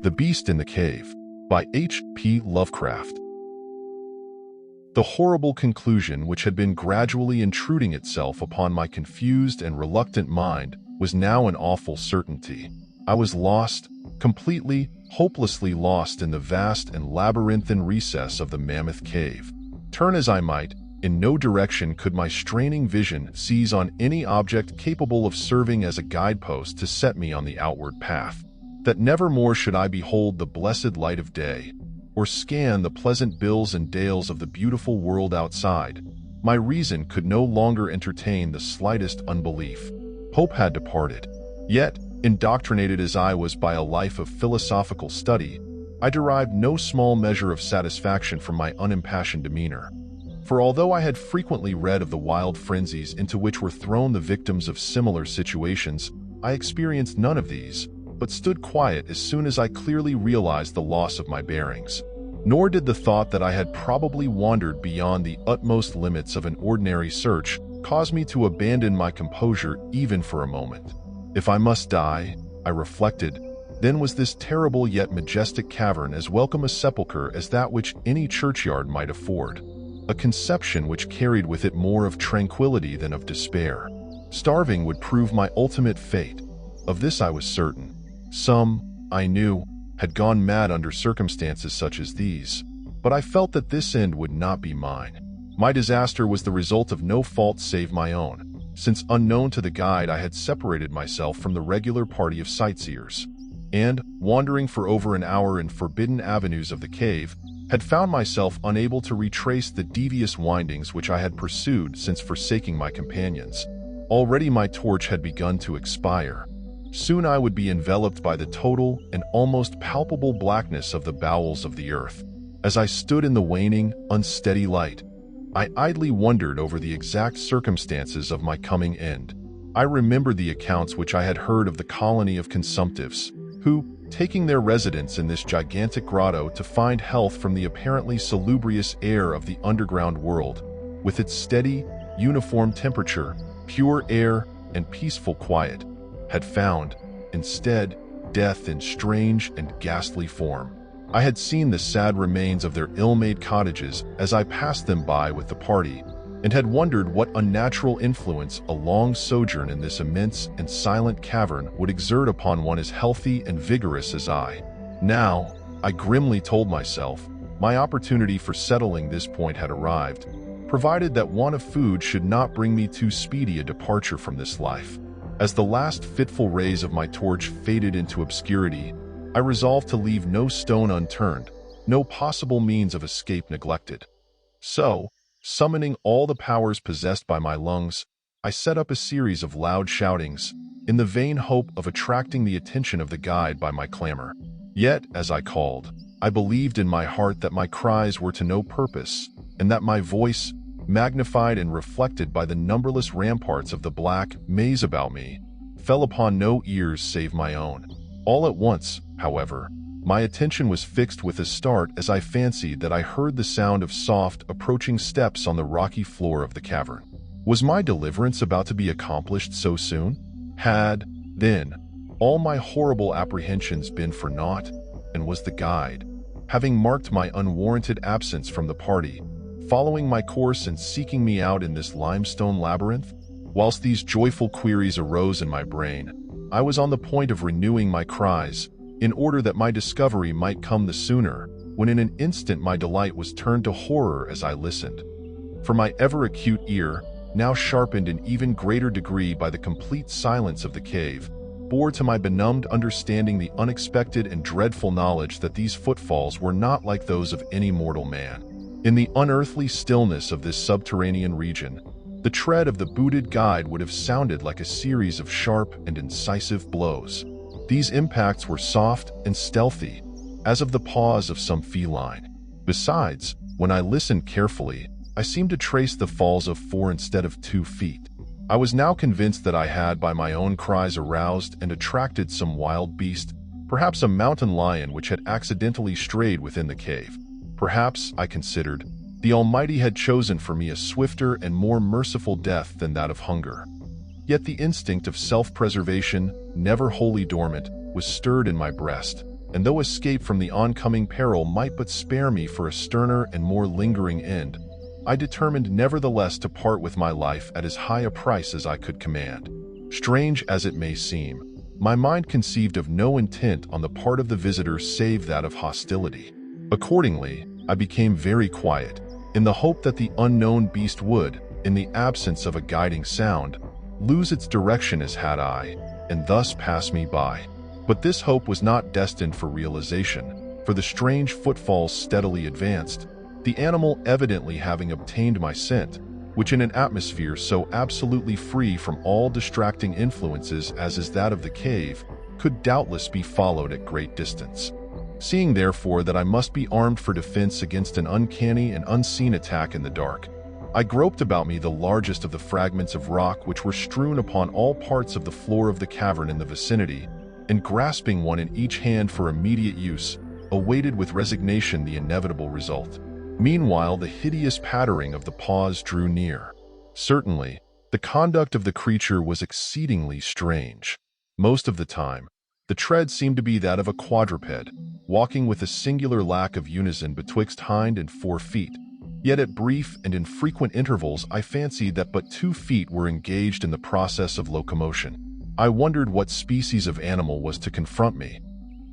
The Beast in the Cave, by H.P. Lovecraft. The horrible conclusion which had been gradually intruding itself upon my confused and reluctant mind was now an awful certainty. I was lost, completely, hopelessly lost in the vast and labyrinthine recess of the mammoth cave. Turn as I might, in no direction could my straining vision seize on any object capable of serving as a guidepost to set me on the outward path. That never more should I behold the blessed light of day, or scan the pleasant bills and dales of the beautiful world outside. My reason could no longer entertain the slightest unbelief. Hope had departed. Yet, indoctrinated as I was by a life of philosophical study, I derived no small measure of satisfaction from my unimpassioned demeanor. For although I had frequently read of the wild frenzies into which were thrown the victims of similar situations, I experienced none of these, but stood quiet as soon as I clearly realized the loss of my bearings. Nor did the thought that I had probably wandered beyond the utmost limits of an ordinary search cause me to abandon my composure even for a moment. If I must die, I reflected, then was this terrible yet majestic cavern as welcome a sepulchre as that which any churchyard might afford, a conception which carried with it more of tranquility than of despair. Starving would prove my ultimate fate. Of this I was certain. Some, I knew, had gone mad under circumstances such as these, but I felt that this end would not be mine. My disaster was the result of no fault save my own, since unknown to the guide I had separated myself from the regular party of sightseers, and, wandering for over an hour in forbidden avenues of the cave, had found myself unable to retrace the devious windings which I had pursued since forsaking my companions. Already my torch had begun to expire. Soon I would be enveloped by the total and almost palpable blackness of the bowels of the earth. As I stood in the waning, unsteady light, I idly wondered over the exact circumstances of my coming end. I remembered the accounts which I had heard of the colony of consumptives, who, taking their residence in this gigantic grotto to find health from the apparently salubrious air of the underground world, with its steady, uniform temperature, pure air, and peaceful quiet, had found, instead, death in strange and ghastly form. I had seen the sad remains of their ill-made cottages as I passed them by with the party, and had wondered what unnatural influence a long sojourn in this immense and silent cavern would exert upon one as healthy and vigorous as I. Now, I grimly told myself, my opportunity for settling this point had arrived, provided that want of food should not bring me too speedy a departure from this life. As the last fitful rays of my torch faded into obscurity, I resolved to leave no stone unturned, no possible means of escape neglected. So, summoning all the powers possessed by my lungs, I set up a series of loud shoutings, in the vain hope of attracting the attention of the guide by my clamor. Yet, as I called, I believed in my heart that my cries were to no purpose, and that my voice, magnified and reflected by the numberless ramparts of the black maze about me, fell upon no ears save my own. All at once, however, my attention was fixed with a start as I fancied that I heard the sound of soft, approaching steps on the rocky floor of the cavern. Was my deliverance about to be accomplished so soon? Had, then, all my horrible apprehensions been for naught? And was the guide, having marked my unwarranted absence from the party, following my course and seeking me out in this limestone labyrinth? Whilst these joyful queries arose in my brain, I was on the point of renewing my cries, in order that my discovery might come the sooner, when in an instant my delight was turned to horror as I listened. For my ever-acute ear, now sharpened in even greater degree by the complete silence of the cave, bore to my benumbed understanding the unexpected and dreadful knowledge that these footfalls were not like those of any mortal man. In the unearthly stillness of this subterranean region, the tread of the booted guide would have sounded like a series of sharp and incisive blows. These impacts were soft and stealthy, as of the paws of some feline. Besides, when I listened carefully, I seemed to trace the falls of 4 instead of 2 feet. I was now convinced that I had by my own cries aroused and attracted some wild beast, perhaps a mountain lion which had accidentally strayed within the cave. Perhaps, I considered, the Almighty had chosen for me a swifter and more merciful death than that of hunger. Yet the instinct of self-preservation, never wholly dormant, was stirred in my breast, and though escape from the oncoming peril might but spare me for a sterner and more lingering end, I determined nevertheless to part with my life at as high a price as I could command. Strange as it may seem, my mind conceived of no intent on the part of the visitor save that of hostility. Accordingly, I became very quiet, in the hope that the unknown beast would, in the absence of a guiding sound, lose its direction as had I, and thus pass me by. But this hope was not destined for realization, for the strange footfalls steadily advanced, the animal evidently having obtained my scent, which in an atmosphere so absolutely free from all distracting influences as is that of the cave, could doubtless be followed at great distance. Seeing therefore that I must be armed for defense against an uncanny and unseen attack in the dark, I groped about me the largest of the fragments of rock which were strewn upon all parts of the floor of the cavern in the vicinity, and grasping one in each hand for immediate use, awaited with resignation the inevitable result. Meanwhile, the hideous pattering of the paws drew near. Certainly, the conduct of the creature was exceedingly strange. Most of the time, the tread seemed to be that of a quadruped, walking with a singular lack of unison betwixt hind and 4 feet. Yet at brief and infrequent intervals I fancied that but 2 feet were engaged in the process of locomotion. I wondered what species of animal was to confront me.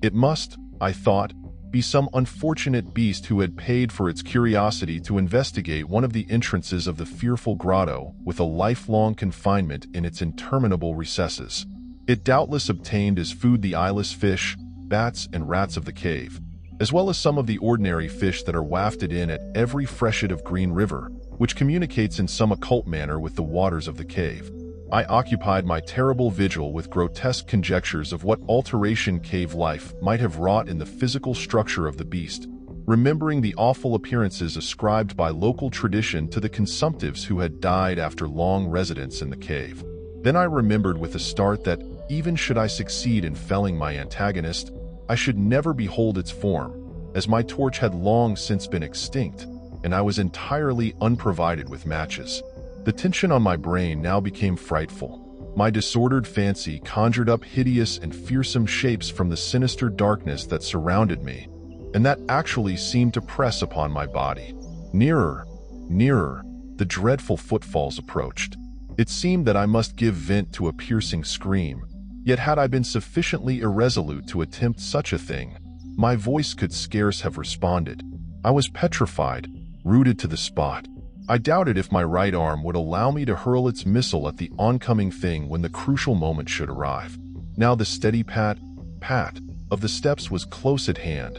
It must, I thought, be some unfortunate beast who had paid for its curiosity to investigate one of the entrances of the fearful grotto with a lifelong confinement in its interminable recesses. It doubtless obtained as food the eyeless fish, bats, and rats of the cave, as well as some of the ordinary fish that are wafted in at every freshet of Green River, which communicates in some occult manner with the waters of the cave. I occupied my terrible vigil with grotesque conjectures of what alteration cave life might have wrought in the physical structure of the beast, remembering the awful appearances ascribed by local tradition to the consumptives who had died after long residence in the cave. Then I remembered with a start that, even should I succeed in felling my antagonist, I should never behold its form, as my torch had long since been extinct, and I was entirely unprovided with matches. The tension on my brain now became frightful. My disordered fancy conjured up hideous and fearsome shapes from the sinister darkness that surrounded me, and that actually seemed to press upon my body. Nearer, nearer, the dreadful footfalls approached. It seemed that I must give vent to a piercing scream, yet had I been sufficiently irresolute to attempt such a thing, my voice could scarce have responded. I was petrified, rooted to the spot. I doubted if my right arm would allow me to hurl its missile at the oncoming thing when the crucial moment should arrive. Now the steady pat, pat of the steps was close at hand,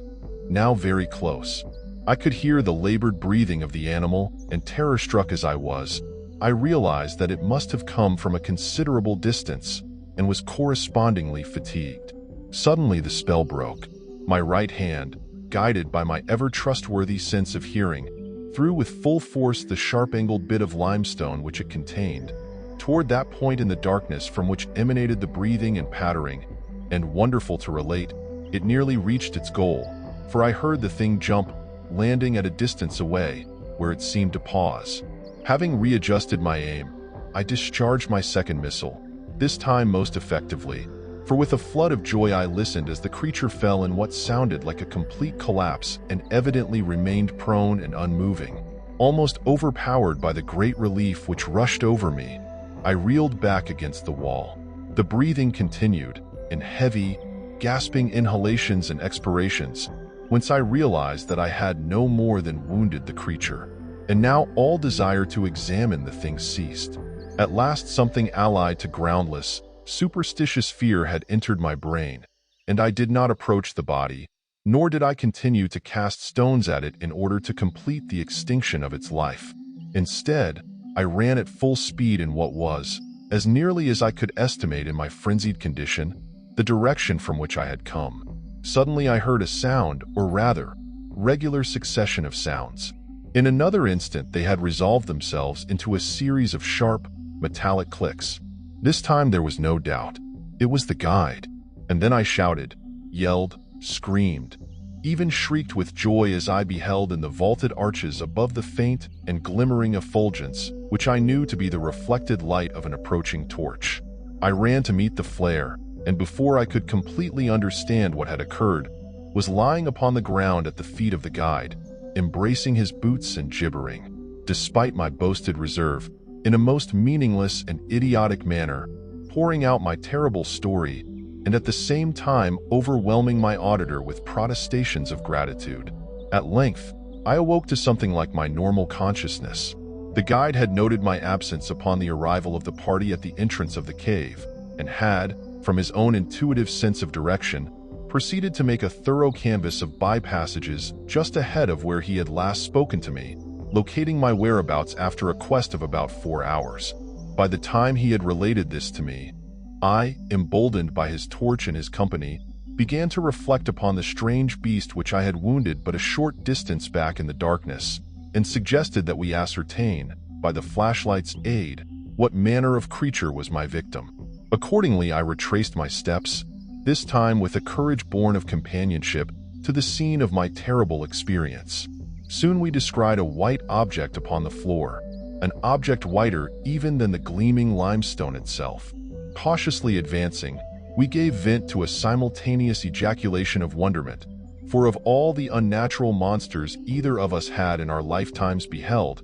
now very close. I could hear the labored breathing of the animal, and terror-struck as I was, I realized that it must have come from a considerable distance and was correspondingly fatigued. Suddenly the spell broke. My right hand, guided by my ever-trustworthy sense of hearing, threw with full force the sharp-angled bit of limestone which it contained, toward that point in the darkness from which emanated the breathing and pattering, and, wonderful to relate, it nearly reached its goal, for I heard the thing jump, landing at a distance away, where it seemed to pause. Having readjusted my aim, I discharged my second missile, this time most effectively, for with a flood of joy I listened as the creature fell in what sounded like a complete collapse and evidently remained prone and unmoving. Almost overpowered by the great relief which rushed over me, I reeled back against the wall. The breathing continued, in heavy, gasping inhalations and expirations, whence I realized that I had no more than wounded the creature. And now all desire to examine the thing ceased. At last something allied to groundless, superstitious fear had entered my brain, and I did not approach the body, nor did I continue to cast stones at it in order to complete the extinction of its life. Instead, I ran at full speed in what was, as nearly as I could estimate in my frenzied condition, the direction from which I had come. Suddenly I heard a sound, or rather, regular succession of sounds. In another instant they had resolved themselves into a series of sharp, metallic clicks. This time there was no doubt. It was the guide. And then I shouted, yelled, screamed, even shrieked with joy as I beheld in the vaulted arches above the faint and glimmering effulgence, which I knew to be the reflected light of an approaching torch. I ran to meet the flare, and before I could completely understand what had occurred, was lying upon the ground at the feet of the guide, embracing his boots and gibbering, despite my boasted reserve, in a most meaningless and idiotic manner, pouring out my terrible story, and at the same time overwhelming my auditor with protestations of gratitude. At length, I awoke to something like my normal consciousness. The guide had noted my absence upon the arrival of the party at the entrance of the cave, and had, from his own intuitive sense of direction, proceeded to make a thorough canvass of by-passages just ahead of where he had last spoken to me, locating my whereabouts after a quest of about 4 hours. By the time he had related this to me, I, emboldened by his torch and his company, began to reflect upon the strange beast which I had wounded but a short distance back in the darkness, and suggested that we ascertain, by the flashlight's aid, what manner of creature was my victim. Accordingly, I retraced my steps, this time with a courage born of companionship, to the scene of my terrible experience. Soon we descried a white object upon the floor, an object whiter even than the gleaming limestone itself. Cautiously advancing, we gave vent to a simultaneous ejaculation of wonderment, for of all the unnatural monsters either of us had in our lifetimes beheld,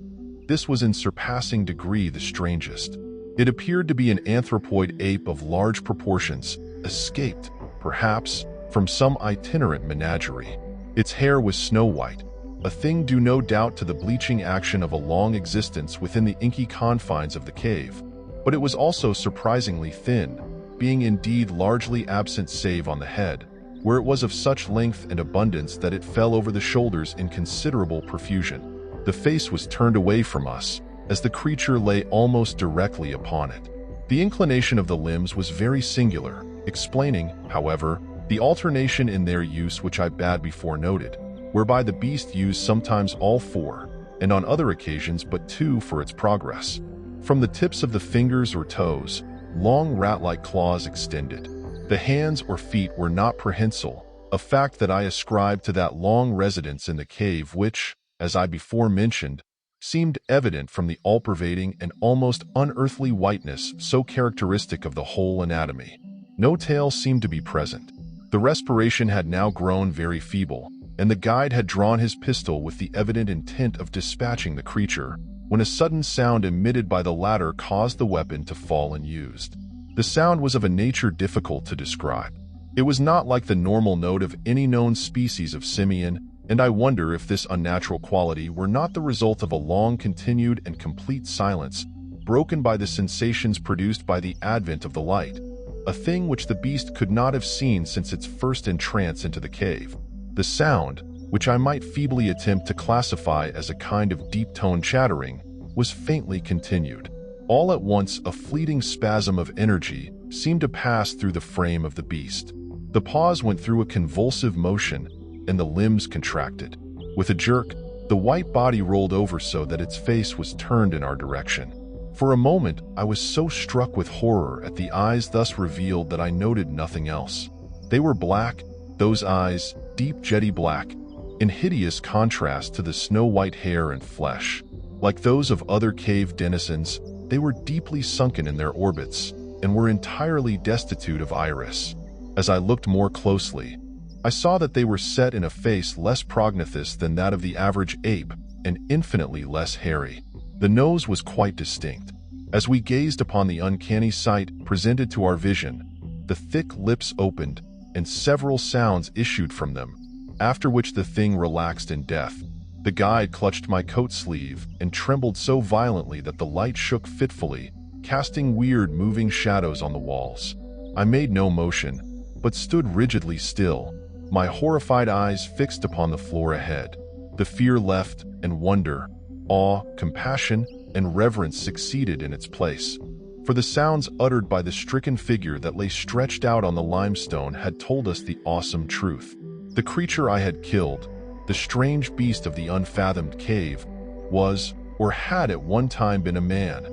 this was in surpassing degree the strangest. It appeared to be an anthropoid ape of large proportions, escaped, perhaps, from some itinerant menagerie. Its hair was snow-white, a thing due no doubt to the bleaching action of a long existence within the inky confines of the cave, but it was also surprisingly thin, being indeed largely absent save on the head, where it was of such length and abundance that it fell over the shoulders in considerable profusion. The face was turned away from us, as the creature lay almost directly upon it. The inclination of the limbs was very singular, explaining, however, the alternation in their use which I bad before noted, whereby the beast used sometimes all 4, and on other occasions but 2 for its progress. From the tips of the fingers or toes, long rat-like claws extended. The hands or feet were not prehensile, a fact that I ascribed to that long residence in the cave which, as I before mentioned, seemed evident from the all-pervading and almost unearthly whiteness so characteristic of the whole anatomy. No tail seemed to be present. The respiration had now grown very feeble, and the guide had drawn his pistol with the evident intent of dispatching the creature, when a sudden sound emitted by the latter caused the weapon to fall unused. The sound was of a nature difficult to describe. It was not like the normal note of any known species of simian, and I wonder if this unnatural quality were not the result of a long-continued and complete silence, broken by the sensations produced by the advent of the light, a thing which the beast could not have seen since its first entrance into the cave. The sound, which I might feebly attempt to classify as a kind of deep-toned chattering, was faintly continued. All at once a fleeting spasm of energy seemed to pass through the frame of the beast. The paws went through a convulsive motion, and the limbs contracted. With a jerk, the white body rolled over so that its face was turned in our direction. For a moment, I was so struck with horror at the eyes thus revealed that I noted nothing else. They were black, those eyes, deep jetty black, in hideous contrast to the snow-white hair and flesh. Like those of other cave denizens, they were deeply sunken in their orbits, and were entirely destitute of iris. As I looked more closely, I saw that they were set in a face less prognathous than that of the average ape, and infinitely less hairy. The nose was quite distinct. As we gazed upon the uncanny sight presented to our vision, the thick lips opened, and several sounds issued from them, after which the thing relaxed in death. The guide clutched my coat sleeve and trembled so violently that the light shook fitfully, casting weird moving shadows on the walls. I made no motion, but stood rigidly still, my horrified eyes fixed upon the floor ahead. The fear left, and wonder, awe, compassion, and reverence succeeded in its place. For the sounds uttered by the stricken figure that lay stretched out on the limestone had told us the awesome truth. The creature I had killed, the strange beast of the unfathomed cave, was, or had at one time been a man,